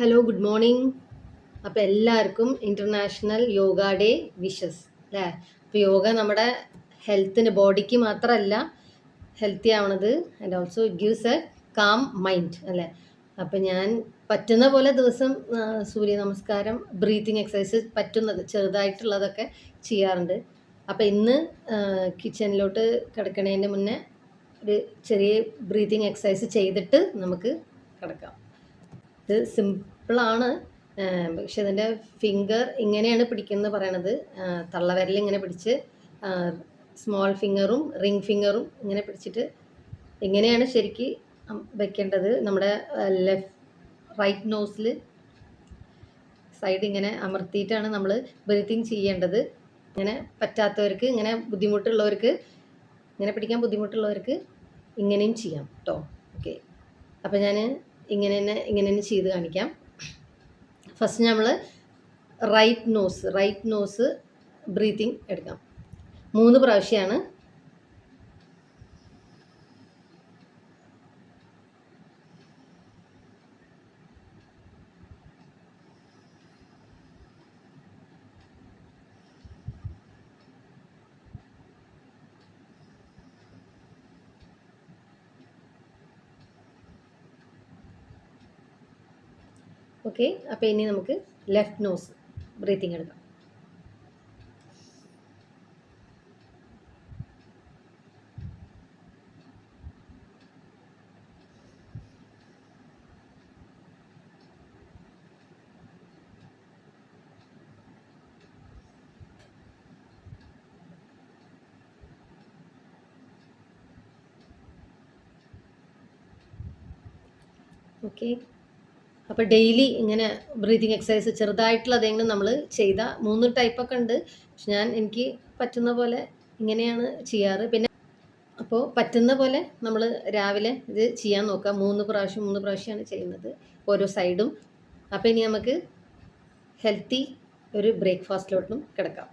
Hello, good morning. അപ്പോൾ എല്ലാവർക്കും international yoga day wishes അല്ലേ. അപ്പോൾ യോഗ നമ്മുടെ ഹെൽത്തിന്, ബോഡിക്ക് മാത്രമല്ല ഹെൽത്തി ആവണത്, and also it gives a calm mind അല്ലേ. അപ്പോൾ ഞാൻ പറ്റുന്ന പോലെ ദിവസം സൂര്യ നമസ്കാരം, ബ്രീത്തിങ് എക്സസൈസ് പറ്റുന്നത് ചെറുതായിട്ടുള്ളതൊക്കെ ചെയ്യാറുണ്ട്. അപ്പോൾ ഇന്ന് കിച്ചണിലോട്ട് കിടക്കണതിൻ്റെ മുന്നേ ഒരു ചെറിയ ബ്രീത്തിങ് എക്സസൈസ് ചെയ്തിട്ട് നമുക്ക് കിടക്കാം. ഇത് സിമ്പിളാണ്, പക്ഷെ ഇതിൻ്റെ ഫിംഗർ ഇങ്ങനെയാണ് പിടിക്കുന്നത് പറയണത്. തള്ളവിരൽ ഇങ്ങനെ പിടിച്ച് സ്മോൾ ഫിംഗറും റിംഗ് ഫിംഗറും ഇങ്ങനെ പിടിച്ചിട്ട് ഇങ്ങനെയാണ് ശരിക്ക് വെക്കേണ്ടത്. നമ്മുടെ റൈറ്റ് നോസിൽ സൈഡ് ഇങ്ങനെ അമർത്തിയിട്ടാണ് നമ്മൾ ബ്രീത്തിങ് ചെയ്യേണ്ടത്. ഇങ്ങനെ പറ്റാത്തവർക്ക്, ഇങ്ങനെ ബുദ്ധിമുട്ടുള്ളവർക്ക്, ഇങ്ങനെ പിടിക്കാൻ ബുദ്ധിമുട്ടുള്ളവർക്ക് ഇങ്ങനെയും ചെയ്യാം കേട്ടോ. ഓക്കെ, അപ്പോൾ ഞാൻ ഇങ്ങനെ തന്നെ ചെയ്ത് കാണിക്കാം. ഫസ്റ്റ് നമ്മൾ റൈറ്റ് നോസ് ബ്രീത്തിങ് എടുക്കാം. 3 പ്രാവശ്യമാണ്. ഓക്കെ, അപ്പോൾ ഇനി നമുക്ക് ലെഫ്റ്റ് നോസ് ബ്രീത്തിങ് എടുക്കാം. ഓക്കെ, അപ്പോൾ ഡെയിലി ഇങ്ങനെ ബ്രീതിങ് എക്സസൈസ് ചെറുതായിട്ടുള്ള അതെങ്കിലും നമ്മൾ ചെയ്ത 3 ടൈപ്പൊക്കെ ഉണ്ട്. പക്ഷെ എനിക്ക് പറ്റുന്ന പോലെ ഇങ്ങനെയാണ് ചെയ്യാറ്. പിന്നെ അപ്പോൾ പറ്റുന്ന പോലെ നമ്മൾ രാവിലെ ഇത് ചെയ്യാൻ നോക്കാം. 3 പ്രാവശ്യമാണ് ചെയ്യുന്നത് ഓരോ സൈഡും. അപ്പോൾ ഇനി നമുക്ക് ഹെൽത്തി ഒരു ബ്രേക്ക്ഫാസ്റ്റിലോട്ടും കിടക്കാം.